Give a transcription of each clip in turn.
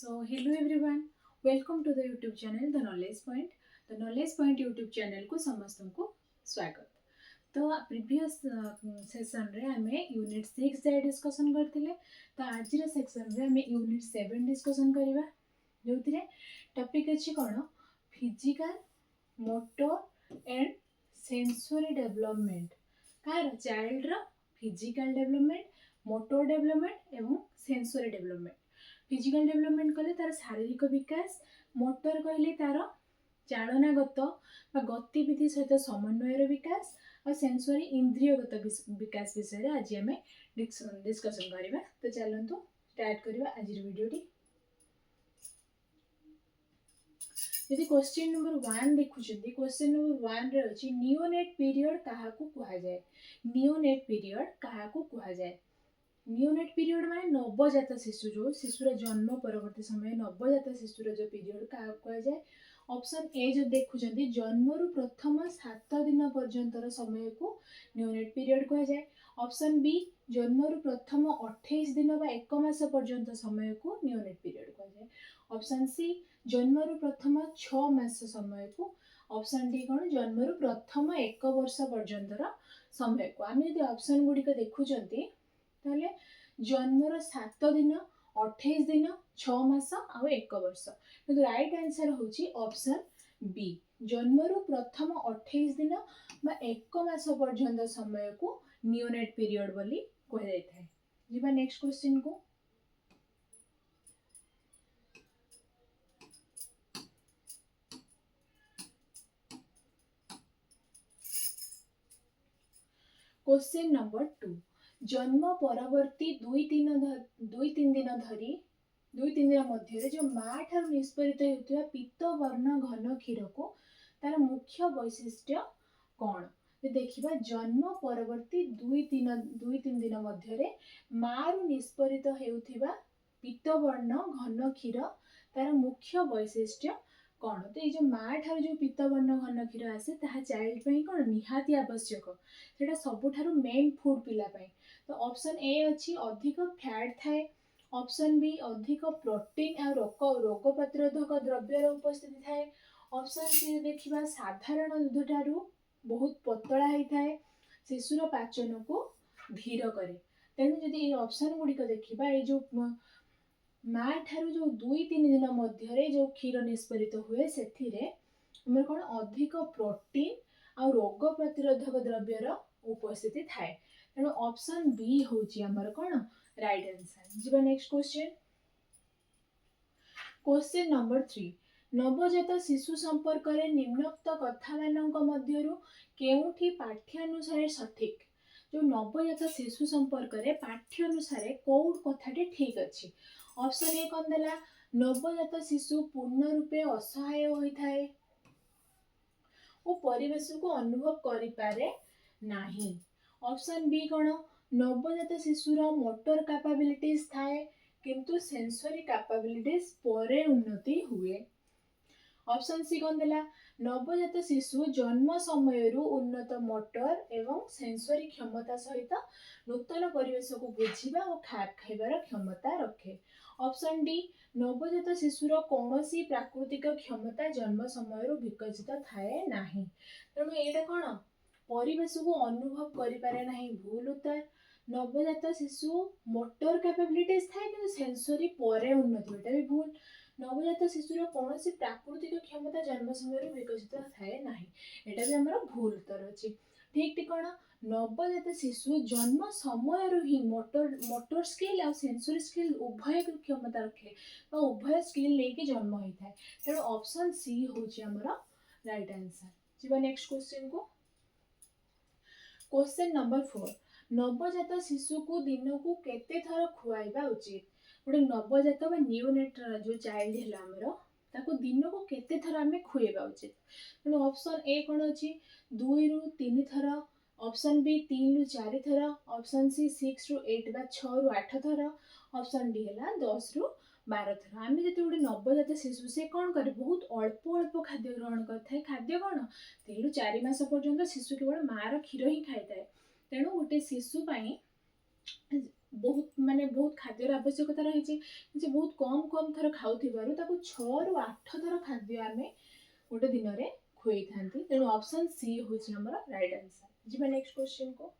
So hello everyone, welcome to the YouTube channel The Knowledge Point. The Knowledge Point YouTube channel को समस्तों स्वागत। तो previous session रे आमे unit 6 जाय discussion करथिले। तो आज रे सेक्शन रे आमे यूनिट 7 डिस्कशन करिवा जोथिरे टॉपिक अछि कोन physical motor and sensory development कार चाइल्ड रो फिजिकल डेवलपमेंट मोटर डेवलपमेंट एवं सेंसरी डेवलपमेंट। फिजिकल डेवलपमेंट कले तार शारीरिक विकास, मोटर कहले तार चालनागत गतिविधि सहित समन्वयर विकास और सेंसरी इंद्रियगत विकास विषय आज आम डिस्कसन करवा। तो चलतु स्टार्ट करवा आज वीडियोटी। यदि क्वेश्चन नंबर 1 देखुछंती, क्वेश्चन नंबर 1 रे अछि नियोनेट पीरियड काहाकू कुहा जाय। नियोनेट पीरियड काहाकू कुहा जाय। नियोनेट पीरियड माने नवजात शिशु, जो शिशुर जन्म परवर्ती समय नवजात शिशुर जो पीरियड क्या कह जाए। ऑप्शन ए जो देखुछंती जन्मरु प्रथम 7 दिन पर्यंतर समय को नियोनेट पीरियड कह जाए। ऑप्शन बी जन्मरु प्रथम 28 दिन बा 1 मास पर्यंत समय को नियोनेट पीरियड कह जाए। ऑप्शन सी जन्मरु प्रथम 6 मास समय को। ऑप्शन डी कौन जन्मरु प्रथम 1 वर्ष पर्यंतर समय को। आम यदि ऑप्शन गुड़िक देखुछंती ताले जन्मर 7 दिन 28 दिन 6 मास आउ 1 वर्ष। तो राइट आंसर होची ऑप्शन बी जन्मरु प्रथम 28 दिन बा 1 मास पर्यंत समय को नियोनेट पीरियड बोली कह जाय थाए। जिबा नेक्स्ट क्वेश्चन को। क्वेश्चन नंबर 2 जन्म परवर्ती 2-3 दिन धरी 2-3 दिन मध्य जो माँ ठार निष्परित होता पीत वर्ण घन क्षीर को तार मुख्य वैशिष्ट्य कौन। देखिबा जन्म परवर्ती 2-3 दिन मध्य माँ निष्परित होता पीत वर्ण घन क्षीर तार मुख्य वैशिष्ट्य कौन। तो ये जो माँ ठार जो पीत वर्ण घन क्षीर आसे ताहा चाइल्ड पे कौन निहाती आवश्यक, सेटा सबुठारु मेन फूड पिला पे। तो ऑप्शन ए अच्छी अधिक फैट थाए। ऑप्शन बी अधिक प्रोटीन और रोग प्रतिरोधक द्रव्यर उपस्थिति थाए। ऑप्शन सी देखिबा साधारण दूध ठारू बहुत पतला ही थाए, शिशुर पाचन को धीर करे। तेणु जदि ये ऑप्शन गुड़िक देखिबा ये जो माँ ठारू जो 2-3 दिन मध्य जो क्षीर निष्परित हुए सेथिरे हमर कोन अधिक प्रोटीन और रोग प्रतिरोधक द्रव्यर उपस्थिति थाए। तेणु ऑप्शन बी होची हमर कोन राइट आंसर। जिबा नेक्स्ट क्वेश्चन। क्वेश्चन नंबर 3 नवजात शिशु संपर्क रे निम्नोक्त कथा मानक मध्यरु केउठी पाठ्यानुसार सठिक। जो नवजात शिशु संपर्क रे पाठ्यानुसार कोउ कथाटी ठीक अछि। ऑप्शन ए कोन देला नवजात शिशु पूर्ण रूपे असहाय होई थाए ओ परिवेश को अनुभव करि पारे नाही। ऑप्शन बी कौन नवजात शिशुर मोटर कैपेबिलिटीज थाए किंतु सेंसरी कैपेबिलिटीज परे उन्नति हुए। ऑप्शन सी कौन देला नवजात शिशु जन्म समय उन्नत मोटर एवं सेंसरी क्षमता सहित नूतन परिवेश को बुझिबा और खाप खाइबार क्षमता रखे। ऑप्शन डी नवजात शिशुर कौनसी प्राकृतिक क्षमता जन्म समय विकसित थाए नाही। तेणु एटा कौन परिवेश को अनुभव करि पारे नाही भूल उत्तर। नवजात शिशु मोटर कैपेबिलिटीज थाए कि सेंसरी परे उन्नति एटा भी भूल। नवजात शिशुर कौनसी प्राकृतिक क्षमता जन्म समय विकसित थाए नाही एटा भी हमर भूल उत्तर अछि। ठीक ठीक कौन नवजात शिशु जन्म समय ही मोटर स्किल और सेंसरी स्किल उभय क्षमता रखे तो उभय स्किल लेके जन्म होई थाए। तेणु ऑप्शन सी होची हमर राइट आंसर। जिबा नेक्स्ट क्वेश्चन को। क्वेश्चन नंबर 4 नवजात शिशु को दिन को केते थर खुआइबा उचित। गोटे नवजात बा नियोनेट जो चाइल्ड है हमर ताको दिन को केते थर आमे खुएबा उचित। तेणु ऑप्शन ए कोन अछि 2 रु 3 थर। ऑप्शन बी 3 रु 4 थर। ऑप्शन सी 6 रु 8 बा 6 रु 8 थर। ऑप्शन डी है 10 रु 12 थर। आम जो गोटे नवजात शिशु से कौन करे बहुत अल्प अल्प खाद्य ग्रहण करते खाद्य कौन 3 रु 4 मास पर्यंत शिशु केवल माँ क्षीर ही खाई थाए। तेणु गोटे शिशु बहुत खाद्यर आवश्यकता रही बहुत कम थर खाऊ ताकू 6 ରୁ 8 थर खाद्य आम गोटे दिन में खुई था तेणु ऑप्शन सी हूँ राइट आंसर। जी नेक्स्ट क्वेश्चन को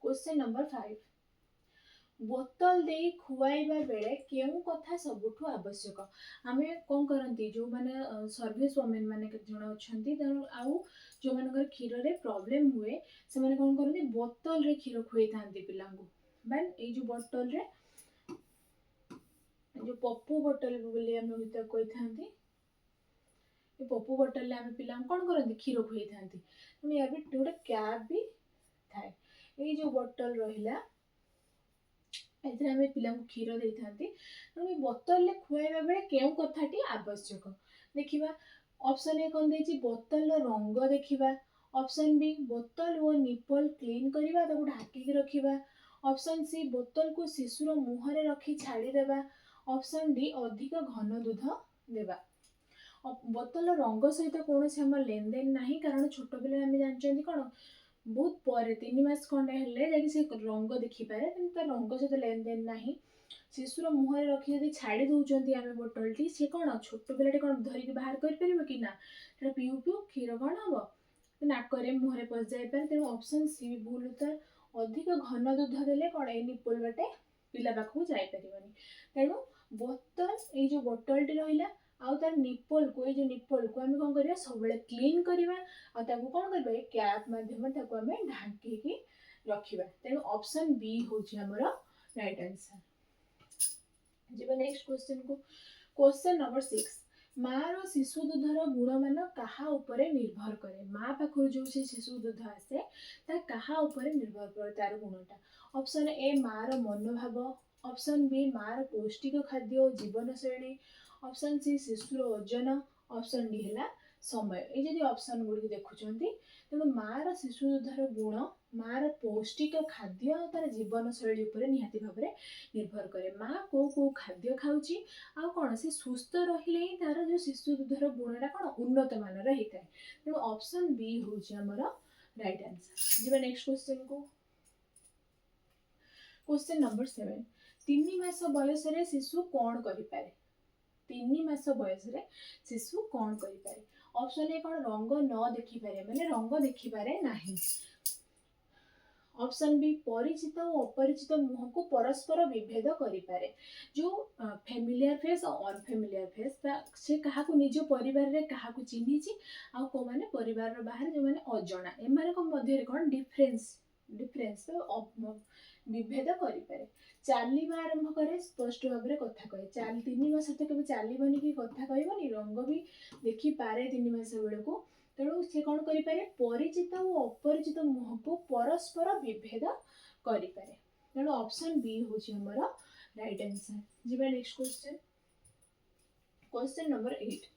क्वेश्चन नंबर 5 बोतल दे खुआइबा बेले केउ कथा सबुठु आवश्यक आमे कौन करती जो माने सर्विस वुमेन माने केते जण अछंती तेणु आउ जो मानकर क्षीर रे प्रॉब्लम हुए से माने कौन करती बोतल रे क्षीर खुई थांती पिलांगु बन ए जो बोतल रे जो पप्पू बोतल बोली हम होता कोई थांती ये पप्पू बोतल आम पिला कौन करती क्षीर खुई थांती तेणु या भी गोटे कैप भी थाए ये जो बोतल रहिला एथरे आम पिला क्षीर दे था तेणु बोतल खुआइबा बेले केउ कथाटी आवश्यक देखिबा ऑप्शन ए कौन देछि बोतल रंग देखिबा ऑप्शन बी बोतल और निपल क्लीन करबा ताको ढाकी के रखिबा ऑप्शन सी बोतल को शिशुर मुहरे रखी छाड़ी देबा ऑप्शन डी अधिक घन दूध देबा बोतल रंग सहित कौन से हमर लेन देन नहीं कारण छोट पिला आम जानते कौन बहुत पर 3 मास खंडे हेल्ले से रंग देखिपारे तार रंग सहित लेन देन नहीं शिशुर मुहरे रखी जब छाड़ी दौरान आम बोतल टी सी कौन छोट पिलाटी कौन धरिक बाहर कर कि ना पीऊ पीऊ क्षीर कौन हम नाकरे मुहरे पशि जापे तेणु ऑप्शन सी भी भूल उत्तर अधिक घन दूध देले कौन ए निपुल बाटे पिला पाखु जापरिबनी तेणु बोतल ये जो बोतल टी रहिला आउ तार निपल को जो निपल को आम कौन करवा सब क्लीन करवा आउ कौन करवा कैप माध्यम आम ढांकी रखा तेणु ऑप्शन बी हूँ राइट आंसर। जी नेक्स्ट क्वेश्चन को क्वेश्चन नंबर 6 मार शिशु दूधर गुणमान कहा उपरे निर्भर करे माँ पाखर जो शिशु दूध आसे कहा उपरे निर्भर करे तार गुणटा ऑप्शन ए मार मनोभाव ऑप्शन बी मार पौष्टिक खाद्य और जीवनशैली ऑप्शन सी शिशुर ओजन ऑप्शन डी है समय ये जब ऑप्शन गुड़ी देखुं तेणु मार शिशु दूधर गुण मार पौष्टिक खाद्य और तार जीवनशैली निहाती भाव में निर्भर करे माँ को खाद्य खाऊँची आ कौन से सुस्थ रहिले ही तार जो शिशु दूधर गुणटा कौन उन्नत मानर होता है तेणु ऑप्शन बी हूँ राइट आंसर। जी नेक्स्ट क्वेश्चन को क्वेश्चन नंबर 7 3 मास बयस शिशु कौन करें 3 मास बयस शिशु कौन करें ऑप्शन ए कौन रंग न देखिपारे माने रंग देखिपारे नाही ऑप्शन बी परिचित और अपरिचित मुह को परस्पर विभेद करें जो फेमिलियर फेस और अनफेमिलियर फेस से क्या निज परिवार रे क्या चिन्ही को माने परिवार बाहर जो माने अजणा एम कौन डिफरेंस विभेद करें चलवा आरंभ करे स्पष्ट भाव में कथा कहे 3 मास तो कभी चलबनी कि कथा कहबनी रंग भी देखिपारे 3 मास बेलू तेणु सी कौन करें परिचित और अपरिचित मुह को परस्पर विभेद करें तेणु ऑप्शन बी हूँ राइट आंसर। जी नेक्स्ट क्वेश्चन क्वेश्चन नंबर 8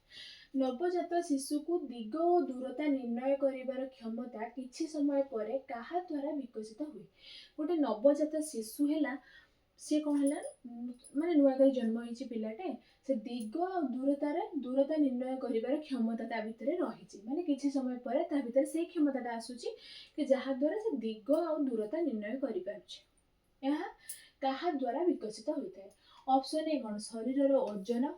नवजात शिशु को दिग और दूरता निर्णय कर क्षमता किछि समय पर कहा द्वारा विकसित हुए गोटे नवजात शिशु है सी कौन है माने नुआ कर जन्म होइछि पिलाटे से दिग और दूरता निर्णय कर क्षमता ता भितर रही माने किछि समय पर ता भितर से क्षमता आसुची कि जहा द्वारा से दिग और दूरता निर्णय करि पारुछि यह कहा द्वारा विकसित होता है ऑप्शन ए कौन शरीर ओजन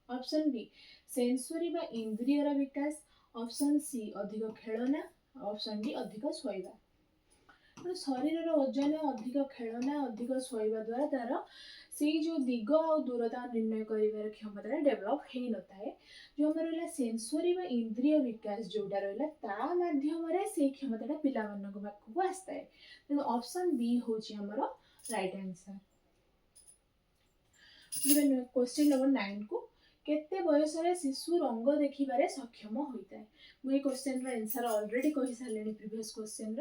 ऑप्शन बी सेंसरी बा इंद्रियर विकास ऑप्शन सी अधिक खेलना ऑप्शन डी अधिक शोइबा शरीर ओजन अधिक खेलना अधिक शोइबा द्वारा तार से जो दिग और दूरता निर्णय कर क्षमता डेभलप हो न था जो आम रहा सेंसरी बा इंद्रिय विकास जोटा रहा मध्यम से क्षमता पिला पाखक आसता है तेणु ऑप्शन बी हूँ राइट आंसर। क्वेश्चन नंबर 9 को केते बयस शिशु रंग देखिबारे सक्षम होता है मुझे क्वेश्चन आंसर ऑलरेडी कही सारे प्रीवियस क्वेश्चन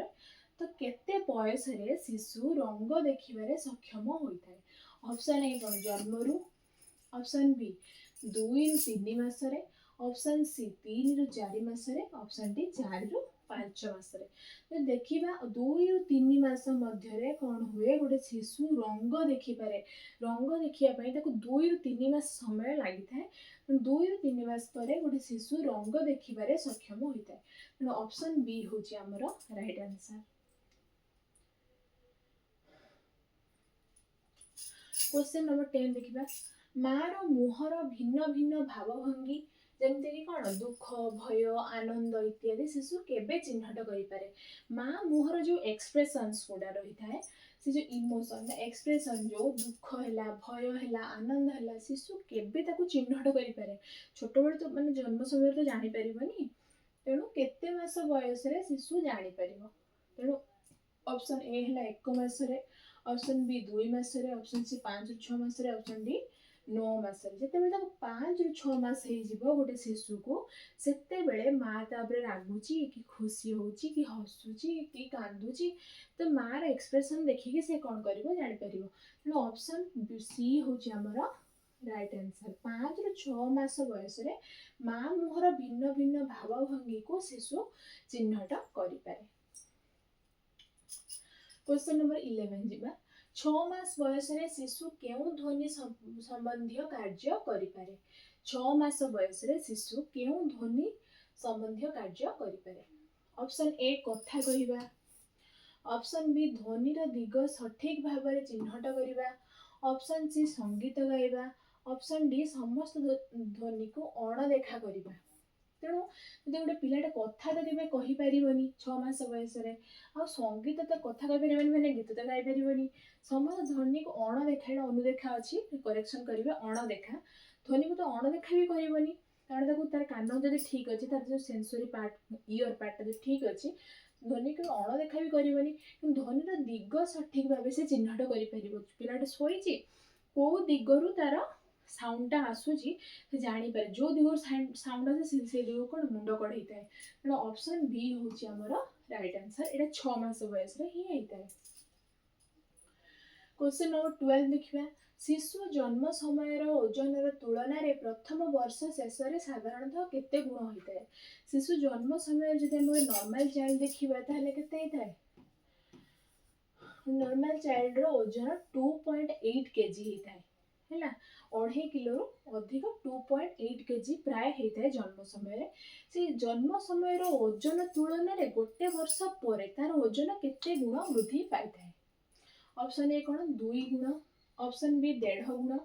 तो केते बयस शिशु रंग देखिबारे सक्षम होता है ऑप्शन ए कौन जन्मरू ऑप्शन बी 2 ରୁ 3 मासरे ऑप्शन सी 3 ରୁ 4 मासरे ऑप्शन डी 4 ରୁ 5 मासरे तो देखिबा 2 ରୁ 3 मास मध्यरे कौन हुए गोटे शिशु रंग देखिपारे रंग देखिया पई ताको 2 ରୁ 3 मास समय लागि थाए 2 ରୁ 3 मास परे गोटे शिशु रंग देखिबारे सक्षम होता है ऑप्शन बी होची हमरो राइट आंसर। क्वेश्चन नंबर 10 देखिबा मार मुहर भिन्न भिन्न भावभंगी जेमते कि कौन दुख भय आनंद इत्यादि शिशु केबे चिन्हट करि पारे मा मुहर जो एक्सप्रेशंस गुडा रही थाए से जो इमोशन एक्सप्रेशन जो दुख हैला भय हैला आनंद हैला शिशु केबे ताको चिन्हट करि पारे छोट बड़ तो माने जन्म समय तो जानि परिबनी तेणु केते मास बयस रे शिशु जानि परिबो तेणु ऑप्शन ए हैला 1 मास रे ऑप्शन बी 2 मास रे ऑप्शन सी 5 ରୁ 6 मास रे ऑप्शन डी 9 मास रे जेते बेला 5 ରୁ 6 मास हे जिवो गोटे शिशु को सेते बेले माँ ताबरे रागुची कि खुशी होची कि हसुची कि कांदुची तो मार एक्सप्रेशन देखिके से कोन करिवो जानि परिवो तेणु ऑप्शन सी होची हमर राइट आंसर 5 ରୁ 6 मास बयस रे माँ मुहर भिन्न भिन्न भावभंगी को शिशु चिन्हट करि पारे। क्वेश्चन नंबर 11 जिबा 6 मास बयस रे शिशु केउ ध्वनि संबंधी कार्य करि पारे 6 मास बयस रे शिशु केउ ध्वनि संबंधी कार्य करि पारे ऑप्शन ए कथा कहिबा ऑप्शन बी ध्वनि रो दिग सठिक भाव में चिन्हट करिबा ऑप्शन सी संगीत गाइबा ऑप्शन डी समस्त ध्वनि को अणदेखा करिबा तेणु जदि गोटे पिलाटे कथा तो केबे कहि पारिबनी 6 मास बयस रे आ संगीत तो कथा कहि पारिबनी माने गीत तो गाइ पारिबनी समस्त ध्वनि को अणदेखा अनुदेखा अछि करेक्शन करिवे अणदेखा ध्वनि को तो अणदेखा भी करिबनी कारण ताको तार कान जदि ठीक अछि तार जो सेंसरी पार्ट ईयर पार्ट जो ठीक अछि ध्वनि को अणदेखा भी करिबनी कि ध्वनि रो दिग सठिक भाबे से चिन्हट करि पारिबो पिलाटे सोइछि को दिगरु तार साउंडटा आसुची से जानी पारे जो दिगो साउंड आसे से दिगो कोन मुंडो कड हेताय तेणु ऑप्शन बी होची हमर राइट आंसर एटा 6 मास बयस रे ही हेताय। क्वेश्चन नंबर 12 देखिबा शिशु जन्म समय रो ओजन रो तुलना रे प्रथम वर्ष शेष रे साधारणतः केते गुण होइताय शिशु जन्म समय जदि हम नॉर्मल चाइल्ड देखिबा ताहले केते हेताय नॉर्मल चाइल्ड रो ओजन 2.8 केजी हेताय हैला 2.5 किलो अधिक 2.8 केजी प्राय हेताय जन्म समय से जन्म समय रो ओजन तुलना रे गोटे वर्ष परे तार ओजन केते गुण वृद्धि पाइथाय ऑप्शन ए कोन 2 गुण ऑप्शन बी 1.5 गुण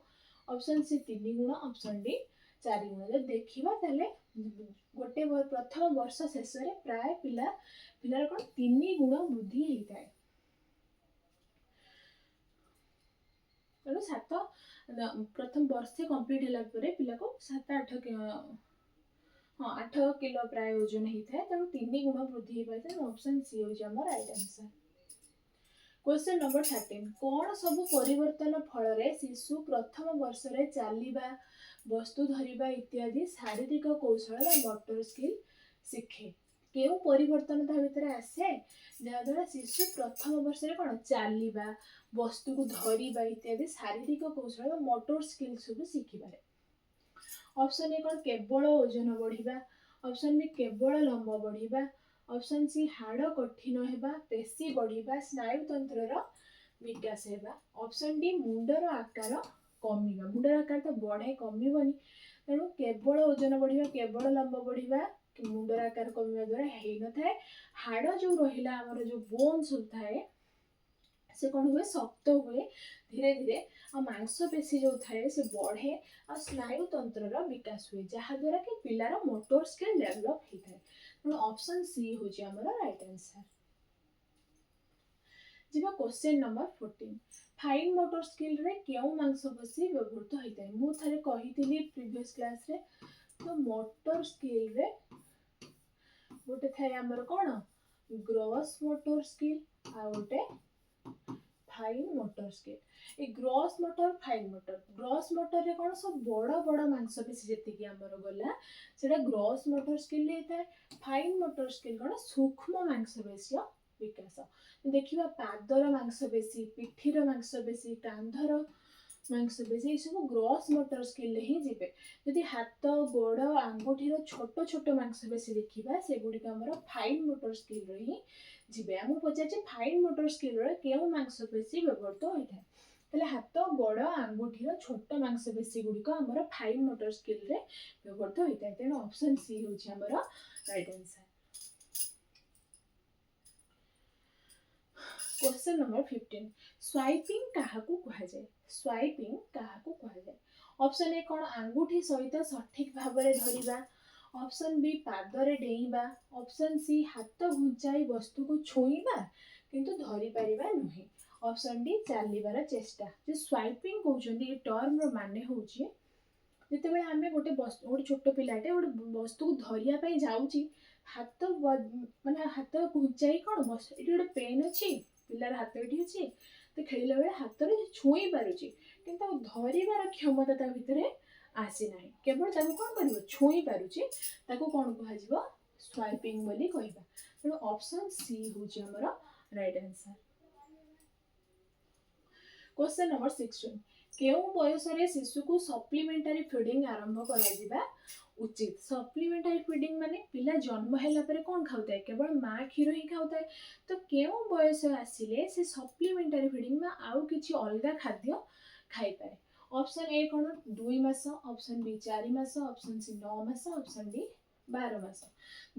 ऑप्शन सी 3 गुण ऑप्शन डी 4 गुण जब देखिबा ताले गोटे प्रथम वर्ष शेष रे प्राय पिलार कोन 3 गुण वृद्धि हेताय तेणु 7 प्रथम वर्षे कंप्लीट होला परे पिला को 7-8 8 किलो प्राय ओजन हेताय तेणु 3 गुण वृद्धि हे पाइथाय ऑप्शन सी होची हमर राइट आंसर। क्वेश्चन नंबर 13 कोन सब परिवर्तन फल रे शिशु प्रथम वर्ष रे चालिबा वस्तु धरिबा इत्यादि शारीरिक कौशल मोटर स्किल शिखे केउ परिवर्तन ता भितर आसे जहा द्वारा शिशु प्रथम वर्ष रे कोन चालिबा वस्तु को धरिबा इत्यादि शारीरिक कौशल मोटर स्किल सब शिखि पारे ऑप्शन ए कोन केवल ओजन बढ़िबा ऑप्शन बी केवल लंब बढ़िबा ऑप्शन सी हाड़ कठिन हेबा पेशी बढ़िबा स्नायु तंत्र रो विकास हेबा ऑप्शन डी मुंडर आकार कमिबा मुंडर आकार तो बढ़े कमिबनी तेणु केवल ओजन बढ़िबा केवल लंब बढ़िबा मुंडर आकार कमिबा द्वारा हेइ न थाए हाड़ जो रहिला हमर जो बोन्स थाए से कौन हुए शक्त हुए धीरे धीरे आ मांसपेशी जो थाए से बढ़े आ स्नायु तंत्र रो विकास हुए जहा द्वारा कि पिलार मोटर स्किल डेवलप होता है ऑप्शन सी होची हमर राइट आंसर। जिबा question number 14 fine motor skill रे केउ मांसपेशी व्यवहृत होता है मु थारे कहितली प्रीवियस क्लास रे तो मोटर स्किल रे गोटे थाए हमर कोन ग्रॉस मोटर स्किल आ गोटे फाइन मोटर स्किल ए gross motor fine motor gross motor रे कोन सब बड़ बड़ मांसपेशी जेति कि हमर गला सेटा ग्रॉस मोटर स्किल लेता फाइन मोटर स्किल कोन सूक्ष्म मांसपेशी विकास देखिबा पादर मांसपेशी पिठीर मांसपेशी कांधर मांसपेशी सब ग्रॉस मोटर स्किल ही जिबे यदि हाथ गोड़ आंगुठीर छोट छोट मांसपेशी देखिबा से गुडी हमर फाइन मोटर स्किल रे ही जिबे हम पचाचे फाइन मोटर स्किल रे केउ मांसपेशी व्यवहृत होइथाय तले हाथ गोड़ आंगुठीर छोट मांसपेशी गुडी को हमर फाइन मोटर स्किल रे व्यवहृत होइथाय तेन ऑप्शन सी होची हमर right answer. Question number 15 swiping काहाकू कुहाଯାଏ स्वाइपिंग काहाकू कुहाଯାए ऑप्शन ए कौन आंगुठी सहित सठिक भाବରେ ଧରିବା ऑप्शन बी पादरे डेइबा ऑप्शन सी हाथ घुंचाई वस्तु को छुईबा किंतु धरि परिबा नहीं ऑप्शन डी चालिबार चेष्टा जे स्वाइपिंग कहउछन्ती ए टर्म रो माने होउची ଯେତେବେଳେ ଆମେ ଗୋଟେ ଛୋଟ ପିଲାଟେ ଗୋଟେ ବସ୍ତୁକୁ ଧରିବା ପାଇଁ ଯାଉଛି ହାତ ମାନେ ହାତ ଘୁଞ୍ଚାଇ କ'ଣ ଏଠି ଗୋଟେ ପେନ୍ ଅଛି ପିଲାର ହାତ ଏଠି ଅଛି ତ ଖେଳିଲା ବେଳେ ହାତରେ ଛୁଇଁ ପାରୁଛି କିନ୍ତୁ ତାକୁ ଧରିବାର କ୍ଷମତା ତା ଭିତରେ ଆସିନାହିଁ କେବଳ ତାକୁ କ'ଣ କରିବ ଛୁଇଁ ପାରୁଛି ତାକୁ କ'ଣ କୁହାଯିବ ସ୍ୱାଇପିଂ ବୋଲି କହିବା ତେଣୁ ଅପସନ୍ ସି ହେଉଛି ଆମର ରାଇଟ୍ ଆନ୍ସର। क्वेश्चन नंबर 16 केउ बयसरे शिशु को सप्लीमेंटारी फीडिंग आरंभ करा उचित सप्लीमेंटारी फीडिंग माने पिला जन्म हैला परे कोन खाउता है केवल मां क्षीर ही खाउता है तो केउ बयस आसिले से सप्लीमेंटारी फीडिंग में आउ किछि अलगा खाद्य खाई पारे ऑप्शन ए कोन 2 मास ऑप्शन बी 4 मास ऑप्शन सी 9 मास ऑप्शन डी 12 मास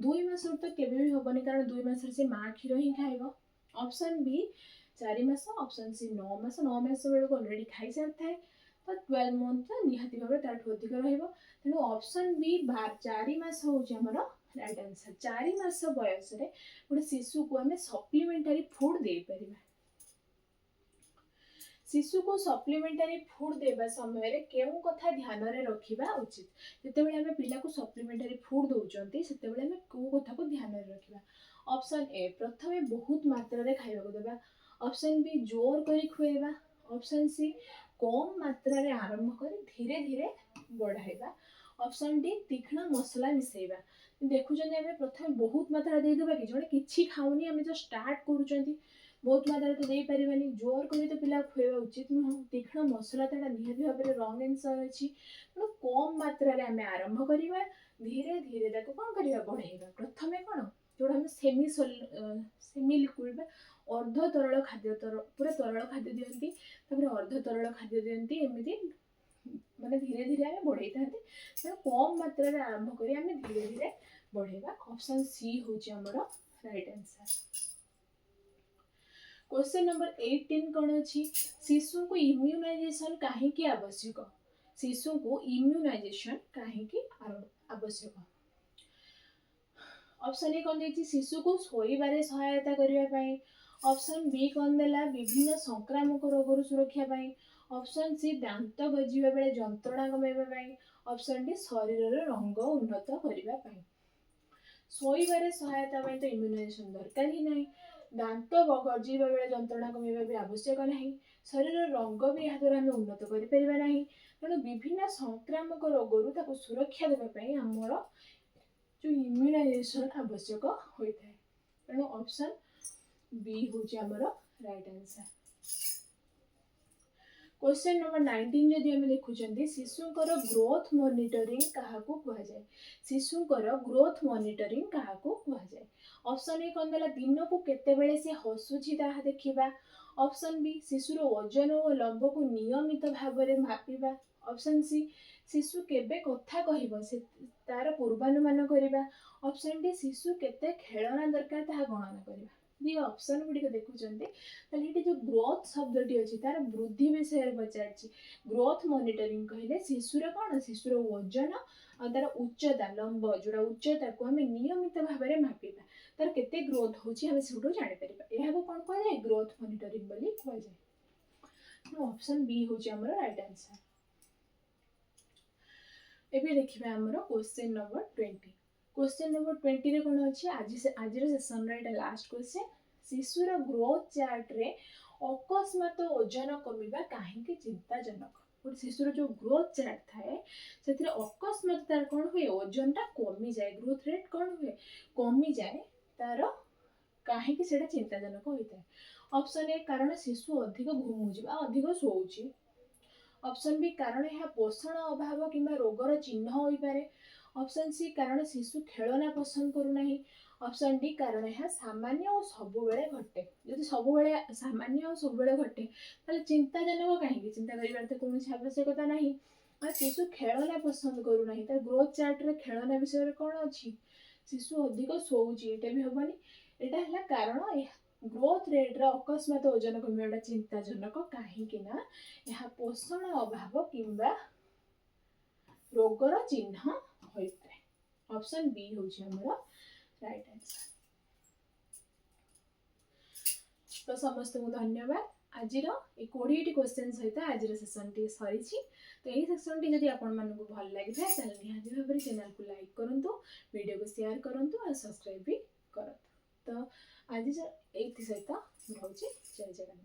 2 मास तो केबे भी होबनी कारण 2 मास से मां क्षीर ही खाइबो ऑप्शन बी 4 मास ऑप्शन सी 9 मास बेलू अलरेडी खाई सारी थाए तो 12 मंथ निहाती भाव ताठू अधिक रहिबो तेणु ऑप्शन बी 4 मास होउची हमर राइट आंसर 4 मास बयस रे गोटे शिशु को हमें सप्लीमेंटारी फूड दे परिबा शिशु को सप्लीमेंटारी फूड देबा समय रे केउ कथा ध्यान रे रखिबा उचित जेतेबेले हमें पिला को सप्लीमेंटारी फूड दउचंती सेतेबेले हमें को कथा को ध्यान रे रखिबा ऑप्शन ए प्रथमे बहुत मात्रा रे खाइबा को देबा ऑप्शन बी जोर करी खुएबा ऑप्शन सी कम मात्रा रे आरंभ करी धीरे धीरे बढ़ाइबा ऑप्शन डी तीक्ष्ण मसला मिसेइबा देखु जने हमें प्रथमे बहुत मात्रा दे देबा कि जणे किछि खाउनी हमें जो स्टार्ट करूचंती बहुत मात्रा तो दे परिबानी जोर करी तो पिला खुएबा उचित नुह तीक्ष्ण मसला ताडा निहाती भाबरे रॉन्ग आंसर अछि तो कम मात्रा रे हमें आरंभ करिबा धीरे धीरे ताको कोन करिबा बढ़ाइबा प्रथमे कोन जोड़ा हम सेमी लिक्विड अर्ध तरल खाद्य पूरा तरल खाद्य दियंती अर्ध तरल खाद्य दियंती एमती माने धीरे धीरे आमे बढ़ाई थांती तो कम मात्रा रे आरंभ करी आमे धीरे धीरे बढ़ाइबा ऑप्शन सी होची हमर राइट आंसर। क्वेश्चन नंबर 18 कोन अछि शिशु को इम्यूनाइजेशन काहे की आवश्यक शिशु को इम्यूनाइजेशन काहे की आवश्यक ऑप्शन ए कौन शिशु को शोइबारे सहायता करने पाई ऑप्शन बी कौन देला विभिन्न संक्रामक रोग सुरक्षा पाई ऑप्शन सी दांत गजिबा बेले जंत्रणा कमेबा पाई ऑप्शन डी शरीर रंग उन्नत करने पाई शोइबारे सहायता पाई तो इम्यूनाइजेशन दरकार ही नहीं दांत गजिबा बेले जंत्रणा कमेबा भी आवश्यक नहीं शरीर रंग भी यहाँ द्वारा आम उन्नत करें तेणु विभिन्न संक्रामक रोग ताको सुरक्षा देवाई आमर जो इम्यूनाइजेशन आवश्यक होता है तेणु ऑप्शन बी होची हमर राइट आंसर। क्वेश्चन नंबर 19 जदि हम देखुचंती शिशुकर ग्रोथ मॉनिटरिंग काहाकू कुहा जाय शिशुकर ग्रोथ मॉनिटरिंग काहाकू कुहा जाय ऑप्शन ए कोन देला दिन को केते बेले से हसुची ताहा देखिबा ऑप्शन बी शिशुर वजन और लंब को नियमित भाव में मापिबा ऑप्शन सी शिशु केबे कथा कहबो से तार पूर्वानुमान करिबा ऑप्शन डी शिशु केते खेलना दरकार ताहा गणना करिबा जी ऑप्शन गुडी को देखुचंती ताले हेटी जो ग्रोथ शब्दटी अछि तार वृद्धि विषय रे पचारछि ग्रोथ मॉनिटरिंग कहले शिशुर कोन शिशुर वजन और तार उच्चता लंब जोड़ा उच्चता को हमें नियमित भाव में मापिबा तार केते ग्रोथ होछि हमें सेटू जानि परिबा एहा को कोन कहै ग्रोथ मॉनिटरिंग बोली कहै जाय ऑप्शन बी होछि हमर राइट आंसर। एबे देखिबा हमर क्वेश्चन नंबर 20 क्वेश्चन नंबर 20 रे कोन अछि आज सेशन रे एटा लास्ट क्वेश्चन शिशुर ग्रोथ चार्ट रे अकस्मात ओजन कमिबा काहे के चिंताजनक और शिशुर जो ग्रोथ चार्ट थाए से अकस्मात तार कौन हुए ओजन टा कमी जाए ग्रोथ रेट कौन हुए कमी जाए तार कहीं चिंताजनक होता है ऑप्शन ए कारण शिशु अधिक घुमुची अधिक शोची ऑप्शन बी कारण यह पोषण अभाव किंबा रोगर चिन्ह हो पारे ऑप्शन सी कारण शिशु खेलना पसंद करूना ऑप्शन डी कारण यह सामान्य और सबुबले घटे जदि सबुबले सामान्य और सबुबले घटे ताले चिंताजनक कहीं चिंता करिवार तो कौन आवश्यकता नहीं शिशु खेलना पसंद करूना तार ग्रोथ चार्ट रे खेलना विषय कौन अच्छी शिशु अधिक शोची एटा भी हेनी एटा है कारण ଗ୍ରୋଥ୍ ରେଟ୍ର ଅକସ୍ମାତ ଓଜନ କମିବାଟା ଚିନ୍ତାଜନକ କାହିଁକି ନା ଏହା ପୋଷଣ ଅଭାବ କିମ୍ବା ରୋଗର ଚିହ୍ନ ହୋଇଥାଏ। ଅପସନ୍ ବି ହେଉଛି ଆମର ରାଇଟ୍ ଆନ୍ସର୍। ତ ସମସ୍ତଙ୍କୁ ଧନ୍ୟବାଦ। ଆଜିର ଏ 20ଟି କ୍ୱେଶ୍ଚନ୍ ସହିତ ଆଜିର ସେସନ୍ଟି ସରିଛି। ତ ଏହି ସେସନ୍ଟି ଯଦି ଆପଣମାନଙ୍କୁ ଭଲ ଲାଗିଥାଏ ତାହେଲେ ନିହାତି ଭାବରେ ଚ୍ୟାନେଲକୁ ଲାଇକ୍ କରନ୍ତୁ, ଭିଡ଼ିଓକୁ ସେୟାର କରନ୍ତୁ ଆଉ ସବସ୍କ୍ରାଇବ୍ ବି କରନ୍ତୁ। ତ ଆଜି ଏଇଥି ସହିତ ମୁଁ ରହୁଛି। ଜୟ ଜଗନ୍ନାଥ।